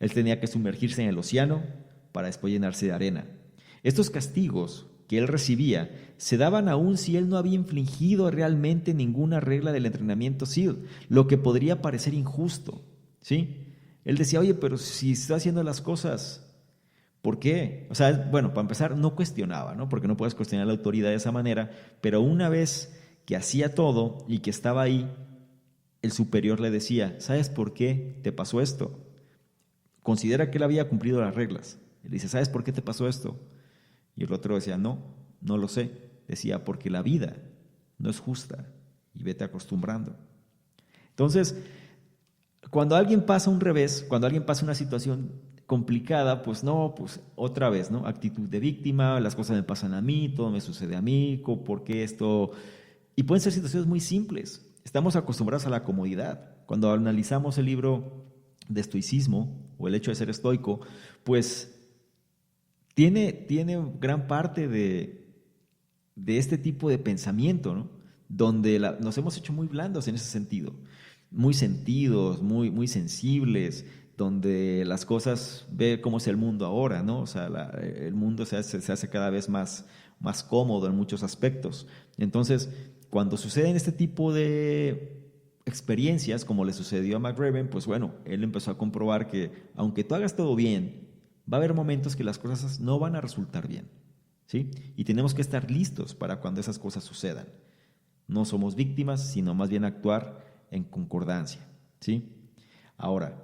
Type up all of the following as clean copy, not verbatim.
Él tenía que sumergirse en el océano para después llenarse de arena. Estos castigos que él recibía se daban aún si él no había infringido realmente ninguna regla del entrenamiento SEAL, lo que podría parecer injusto, ¿sí? Él decía, oye, pero si está haciendo las cosas, ¿por qué? O sea, bueno, para empezar, no cuestionaba, ¿no? Porque no puedes cuestionar la autoridad de esa manera, pero una vez que hacía todo y que estaba ahí, el superior le decía, ¿sabes por qué te pasó esto? Considera que él había cumplido las reglas. Él dice, ¿sabes por qué te pasó esto? Y el otro decía, no, no lo sé. Decía, porque la vida no es justa y vete acostumbrando. Entonces, cuando alguien pasa un revés, cuando alguien pasa una situación complicada, pues no, pues otra vez, ¿no? Actitud de víctima, las cosas me pasan a mí, todo me sucede a mí, ¿por qué esto? Y pueden ser situaciones muy simples. Estamos acostumbrados a la comodidad. Cuando analizamos el libro de estoicismo o el hecho de ser estoico, pues tiene gran parte de este tipo de pensamiento, ¿no? Donde nos hemos hecho muy blandos en ese sentido, muy sentidos, muy sensibles, donde las cosas, ve cómo es el mundo ahora, ¿no? O sea, el mundo se hace cada vez más cómodo en muchos aspectos. Entonces, cuando suceden este tipo de experiencias, como le sucedió a McRaven, pues bueno, él empezó a comprobar que aunque tú hagas todo bien, va a haber momentos que las cosas no van a resultar bien, ¿sí? Y tenemos que estar listos para cuando esas cosas sucedan. No somos víctimas, sino más bien actuar en concordancia, ¿sí? Ahora,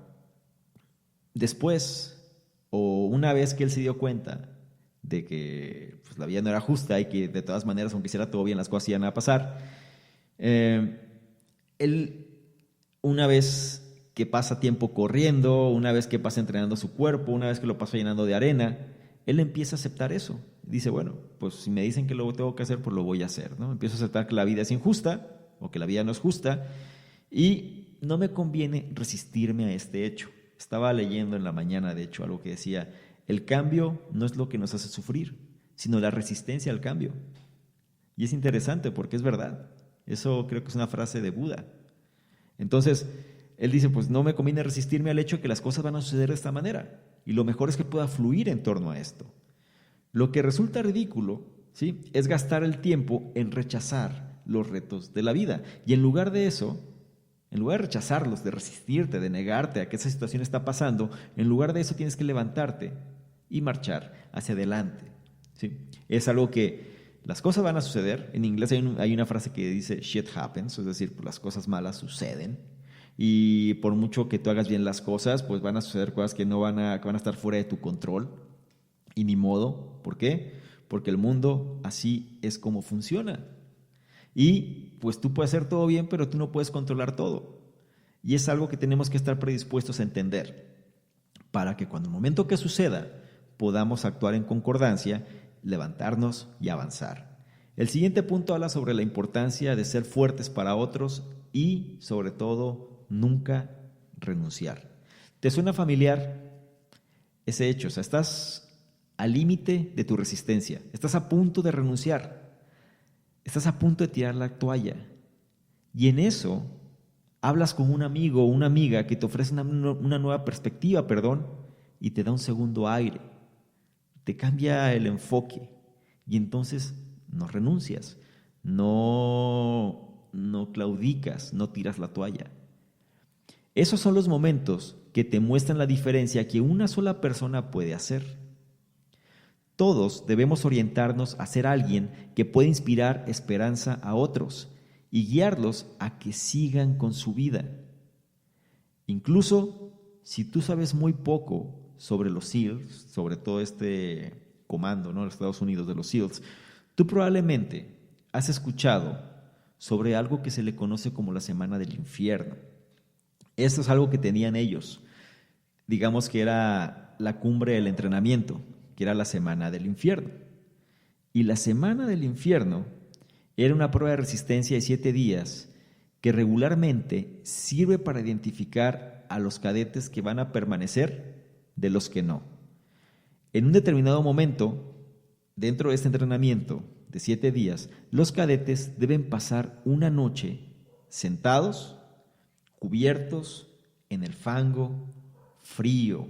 después o una vez que él se dio cuenta de que pues, la vida no era justa y que de todas maneras, aunque hiciera todo bien, las cosas iban a pasar, él, una vez que pasa tiempo corriendo, una vez que pasa entrenando su cuerpo, una vez que lo pasa llenando de arena, él empieza a aceptar eso. Dice, bueno, pues si me dicen que lo tengo que hacer, pues lo voy a hacer, ¿no? Empiezo a aceptar que la vida es injusta o que la vida no es justa y no me conviene resistirme a este hecho. Estaba leyendo en la mañana, de hecho, algo que decía, el cambio no es lo que nos hace sufrir, sino la resistencia al cambio. Y es interesante porque es verdad. Eso creo que es una frase de Buda. Entonces, él dice, pues no me conviene resistirme al hecho de que las cosas van a suceder de esta manera. Y lo mejor es que pueda fluir en torno a esto. Lo que resulta ridículo, ¿sí?, es gastar el tiempo en rechazar los retos de la vida. Y en lugar de eso, en lugar de rechazarlos, de resistirte, de negarte a que esa situación está pasando, en lugar de eso tienes que levantarte y marchar hacia adelante, ¿sí? Es algo que las cosas van a suceder. En inglés hay una frase que dice shit happens, es decir, pues las cosas malas suceden. Y por mucho que tú hagas bien las cosas, pues van a suceder cosas que que van a estar fuera de tu control. Y ni modo. ¿Por qué? Porque el mundo así es como funciona. Y pues tú puedes hacer todo bien, pero tú no puedes controlar todo. Y es algo que tenemos que estar predispuestos a entender para que cuando el momento que suceda podamos actuar en concordancia, levantarnos y avanzar. El siguiente punto habla sobre la importancia de ser fuertes para otros y, sobre todo, nunca renunciar. ¿Te suena familiar ese hecho? O sea, estás al límite de tu resistencia, estás a punto de renunciar, estás a punto de tirar la toalla. Y en eso hablas con un amigo o una amiga que te ofrece una nueva perspectiva, y te da un segundo aire, te cambia el enfoque y entonces no renuncias, no claudicas, no tiras la toalla. Esos son los momentos que te muestran la diferencia que una sola persona puede hacer. Todos debemos orientarnos a ser alguien que pueda inspirar esperanza a otros y guiarlos a que sigan con su vida. Incluso si tú sabes muy poco sobre los SEALs, sobre todo este comando, ¿no?, de los Estados Unidos de los SEALs, tú probablemente has escuchado sobre algo que se le conoce como la Semana del Infierno. Esto es algo que tenían ellos. Digamos que era la cumbre del entrenamiento, que era la Semana del Infierno. Y la Semana del Infierno era una prueba de resistencia de 7 días que regularmente sirve para identificar a los cadetes que van a permanecer de los que no. En un determinado momento, dentro de este entrenamiento de 7 días, los cadetes deben pasar una noche sentados, cubiertos en el fango, frío,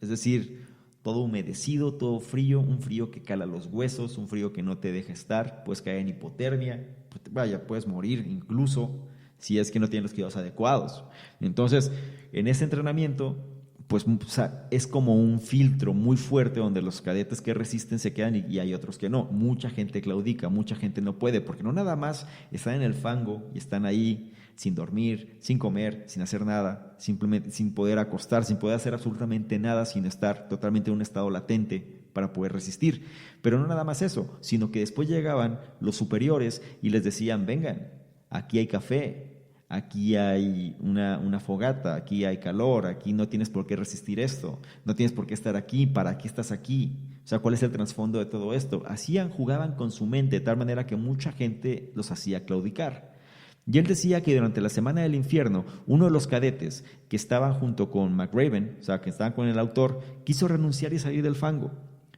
Es decir, todo humedecido, todo frío, un frío que cala los huesos, un frío que no te deja estar, puedes caer en hipotermia, vaya, puedes morir incluso si es que no tienes los cuidados adecuados. Entonces, en ese entrenamiento, pues o sea, es como un filtro muy fuerte donde los cadetes que resisten se quedan y hay otros que no. Mucha gente claudica, mucha gente no puede, porque no nada más están en el fango y están ahí sin dormir, sin comer, sin hacer nada, simplemente sin poder acostar, sin poder hacer absolutamente nada, sin estar totalmente en un estado latente para poder resistir. Pero no nada más eso, sino que después llegaban los superiores y les decían, vengan, aquí hay café, aquí hay una fogata, aquí hay calor, aquí no tienes por qué resistir esto, no tienes por qué estar aquí, ¿para qué estás aquí? O sea, ¿cuál es el trasfondo de todo esto? Jugaban con su mente de tal manera que mucha gente los hacía claudicar. Y él decía que durante la semana del infierno, uno de los cadetes que estaban junto con McRaven, o sea, que estaban con el autor, quiso renunciar y salir del fango.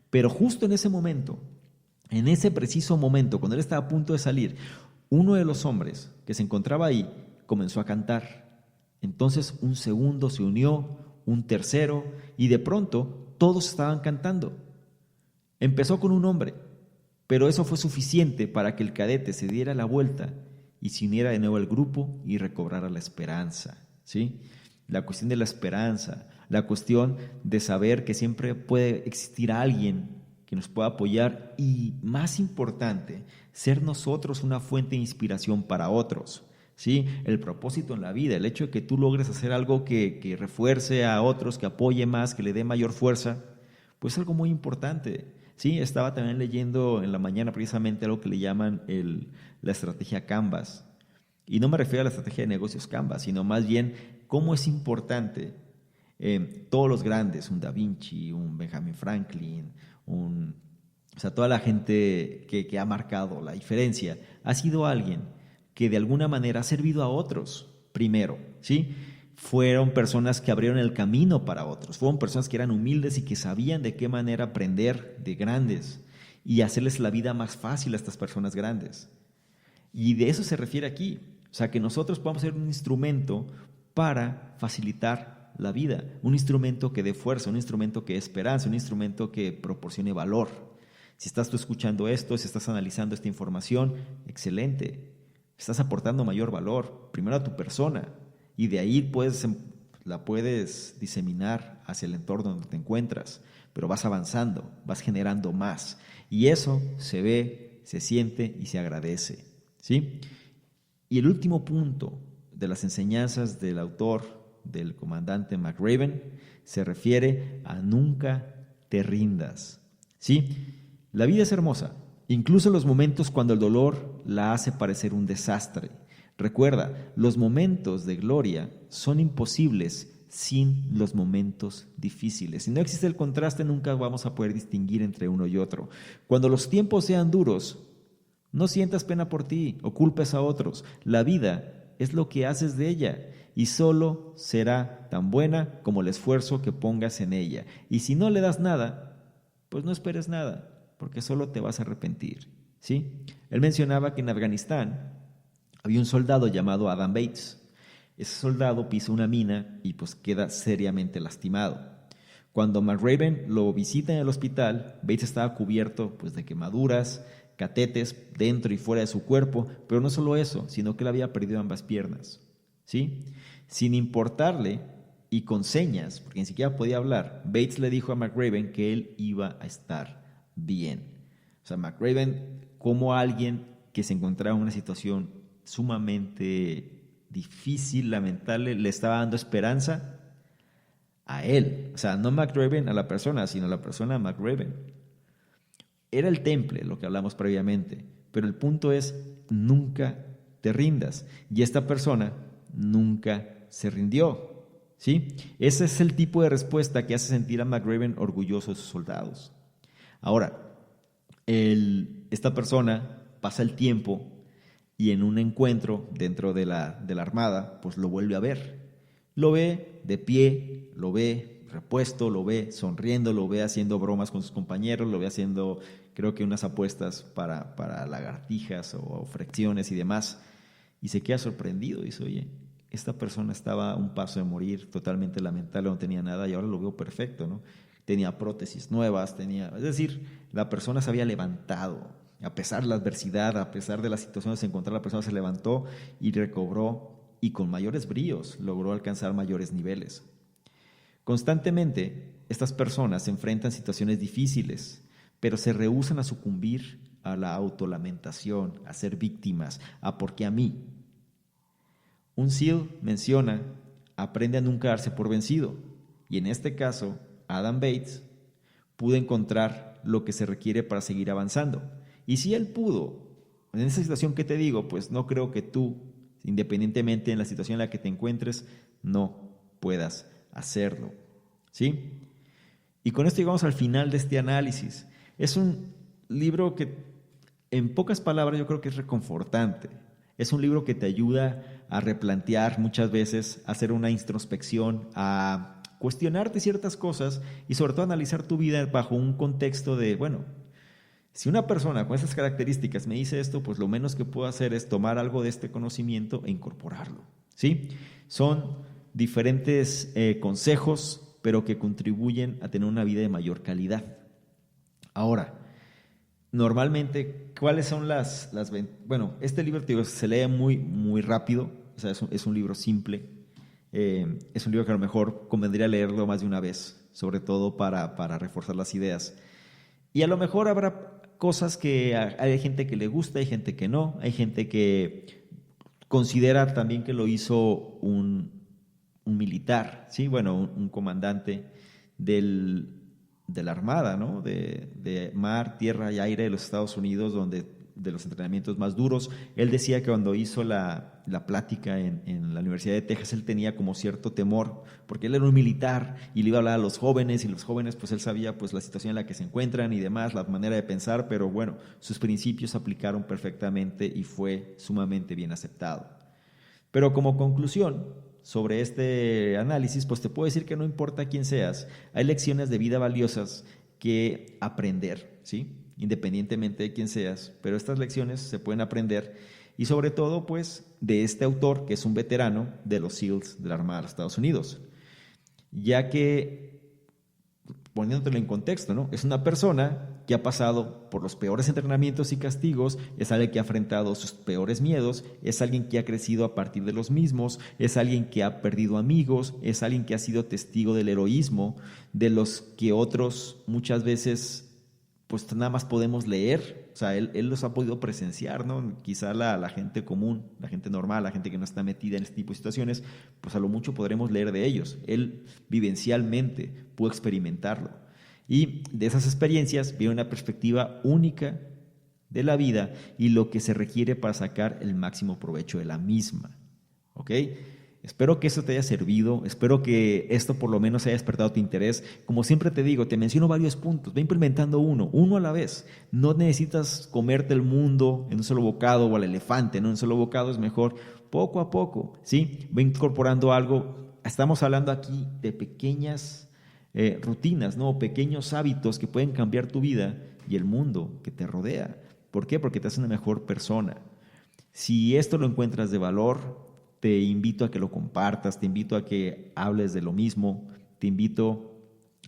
Pero justo en ese momento, en ese preciso momento, cuando él estaba a punto de salir, uno de los hombres que se encontraba ahí comenzó a cantar. Entonces un segundo se unió, un tercero, y de pronto todos estaban cantando. Empezó con un hombre, pero eso fue suficiente para que el cadete se diera la vuelta y se uniera de nuevo al grupo y recobrara la esperanza, ¿sí? La cuestión de la esperanza, la cuestión de saber que siempre puede existir alguien que nos pueda apoyar y, más importante, ser nosotros una fuente de inspiración para otros, ¿sí? El propósito en la vida, el hecho de que tú logres hacer algo que refuerce a otros, que apoye más, que le dé mayor fuerza, pues es algo muy importante. Sí, estaba también leyendo en la mañana precisamente algo que le llaman la estrategia Canvas. Y no me refiero a la estrategia de negocios Canvas, sino más bien cómo es importante todos los grandes, un Da Vinci, un Benjamin Franklin, o sea, toda la gente que ha marcado la diferencia, ha sido alguien que de alguna manera ha servido a otros primero, ¿sí? Fueron personas que abrieron el camino para otros, fueron personas que eran humildes y que sabían de qué manera aprender de grandes y hacerles la vida más fácil a estas personas grandes. Y de eso se refiere aquí, o sea, que nosotros podamos ser un instrumento para facilitar la vida, un instrumento que dé fuerza, un instrumento que dé esperanza, un instrumento que proporcione valor. Si estás tú escuchando esto, si estás analizando esta información, excelente, estás aportando mayor valor, primero a tu persona, y de ahí la puedes diseminar hacia el entorno donde te encuentras, pero vas avanzando, vas generando más, y eso se ve, se siente y se agradece, ¿sí? Y el último punto de las enseñanzas del autor, del comandante McRaven, se refiere a nunca te rindas, ¿sí? La vida es hermosa, incluso en los momentos cuando el dolor la hace parecer un desastre. Recuerda, los momentos de gloria son imposibles sin los momentos difíciles. Si no existe el contraste, nunca vamos a poder distinguir entre uno y otro. Cuando los tiempos sean duros, no sientas pena por ti o culpes a otros. La vida es lo que haces de ella y solo será tan buena como el esfuerzo que pongas en ella. Y si no le das nada, pues no esperes nada, porque solo te vas a arrepentir, ¿sí? Él mencionaba que en Afganistán había un soldado llamado Adam Bates. Ese soldado pisa una mina y pues queda seriamente lastimado. Cuando McRaven lo visita en el hospital, Bates estaba cubierto pues de quemaduras, catetes dentro y fuera de su cuerpo, pero no solo eso, sino que él había perdido ambas piernas, ¿sí? Sin importarle y con señas, porque ni siquiera podía hablar, Bates le dijo a McRaven que él iba a estar bien. O sea, McRaven, como alguien que se encontraba en una situación sumamente difícil, lamentable, le estaba dando esperanza a él. O sea, no McRaven a la persona, sino la persona a McRaven. Era el temple, lo que hablamos previamente, pero el punto es, nunca te rindas. Y esta persona nunca se rindió, ¿sí? Ese es el tipo de respuesta que hace sentir a McRaven orgulloso de sus soldados. Ahora, esta persona pasa el tiempo y en un encuentro dentro de la armada, pues lo vuelve a ver. Lo ve de pie, lo ve repuesto, lo ve sonriendo, lo ve haciendo bromas con sus compañeros, lo ve haciendo, creo que unas apuestas para lagartijas o flexiones y demás. Y se queda sorprendido, dice, oye, esta persona estaba a un paso de morir, totalmente lamentable, no tenía nada y ahora lo veo perfecto, ¿no? Tenía prótesis nuevas, es decir, la persona se había levantado, a pesar de la adversidad, a pesar de la situación que se encontraba, la persona se levantó y recobró y con mayores bríos logró alcanzar mayores niveles. Constantemente, estas personas se enfrentan a situaciones difíciles, pero se rehúsan a sucumbir a la autolamentación, a ser víctimas, a ¿por qué a mí? Un SEAL menciona, aprende a nunca darse por vencido, y en este caso, Adam Bates pudo encontrar lo que se requiere para seguir avanzando. Y si él pudo, en esa situación que te digo, pues no creo que tú, independientemente de la situación en la que te encuentres, no puedas hacerlo. ¿Sí? Y con esto llegamos al final de este análisis. Es un libro que, en pocas palabras, yo creo que es reconfortante. Es un libro que te ayuda a replantear muchas veces, a hacer una introspección, a cuestionarte ciertas cosas y sobre todo analizar tu vida bajo un contexto de, bueno, si una persona con esas características me dice esto, pues lo menos que puedo hacer es tomar algo de este conocimiento e incorporarlo. ¿Sí? Son diferentes consejos, pero que contribuyen a tener una vida de mayor calidad. Ahora, normalmente, ¿cuáles son bueno, este libro te digo, se lee muy, muy rápido, o sea, es un libro simple, es un libro que a lo mejor convendría leerlo más de una vez, sobre todo para reforzar las ideas. Y a lo mejor habrá cosas que hay gente que le gusta, hay gente que no, hay gente que considera también que lo hizo un militar, ¿sí? Bueno, un comandante de la Armada, ¿no? De mar, tierra y aire de los Estados Unidos, de los entrenamientos más duros. Él decía que cuando hizo la plática en la Universidad de Texas, él tenía como cierto temor, porque él era un militar y le iba a hablar a los jóvenes, y los jóvenes, pues él sabía pues la situación en la que se encuentran y demás, la manera de pensar, pero bueno, sus principios se aplicaron perfectamente y fue sumamente bien aceptado. Pero como conclusión sobre este análisis, pues te puedo decir que no importa quién seas, hay lecciones de vida valiosas que aprender, ¿sí? Independientemente de quién seas, pero estas lecciones se pueden aprender y sobre todo pues de este autor que es un veterano de los SEALs de la Armada de los Estados Unidos, ya que, poniéndotelo en contexto, ¿no? Es una persona que ha pasado por los peores entrenamientos y castigos, es alguien que ha enfrentado sus peores miedos, es alguien que ha crecido a partir de los mismos, es alguien que ha perdido amigos, es alguien que ha sido testigo del heroísmo, de los que otros muchas veces pues nada más podemos leer, o sea, él los ha podido presenciar, ¿no? Quizá la gente común, la gente normal, la gente que no está metida en este tipo de situaciones, pues a lo mucho podremos leer de ellos. Él vivencialmente pudo experimentarlo. Y de esas experiencias viene una perspectiva única de la vida y lo que se requiere para sacar el máximo provecho de la misma. ¿Ok? Espero que eso te haya servido, espero que esto por lo menos haya despertado tu interés. Como siempre te digo, te menciono varios puntos, ve implementando uno a la vez. No necesitas comerte el mundo en un solo bocado o al elefante, ¿no? En un solo bocado es mejor, poco a poco, ¿sí? Ve incorporando algo. Estamos hablando aquí de pequeñas rutinas, ¿no? Pequeños hábitos que pueden cambiar tu vida y el mundo que te rodea. ¿Por qué? Porque te hace una mejor persona. Si esto lo encuentras de valor, te invito a que lo compartas, te invito a que hables de lo mismo, te invito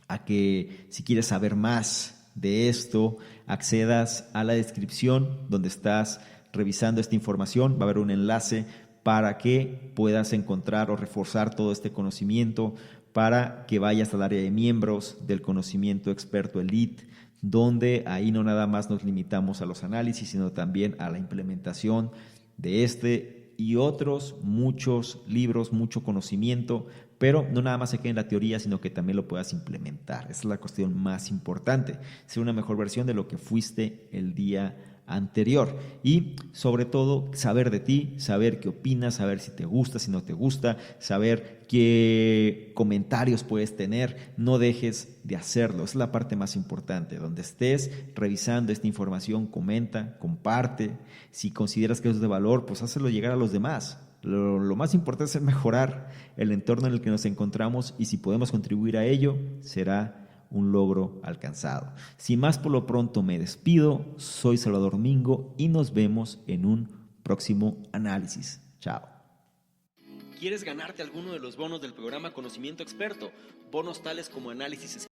a que si quieres saber más de esto, accedas a la descripción donde estás revisando esta información, va a haber un enlace para que puedas encontrar o reforzar todo este conocimiento, para que vayas al área de miembros del conocimiento experto elite, donde ahí no nada más nos limitamos a los análisis, sino también a la implementación de este y otros muchos libros, mucho conocimiento, pero no nada más se quede en la teoría, sino que también lo puedas implementar. Esa es la cuestión más importante, ser una mejor versión de lo que fuiste el día anterior y sobre todo saber de ti, saber qué opinas, saber si te gusta, si no te gusta, saber qué comentarios puedes tener. No dejes de hacerlo, es la parte más importante. Donde estés revisando esta información, comenta, comparte. Si consideras que es de valor, pues hazlo llegar a los demás. Lo más importante es mejorar el entorno en el que nos encontramos y si podemos contribuir a ello, será un logro alcanzado. Sin más por lo pronto me despido, soy Salvador Mingo y nos vemos en un próximo análisis. Chao. ¿Quieres ganarte alguno de los bonos del programa Conocimiento Experto? Bonos tales como análisis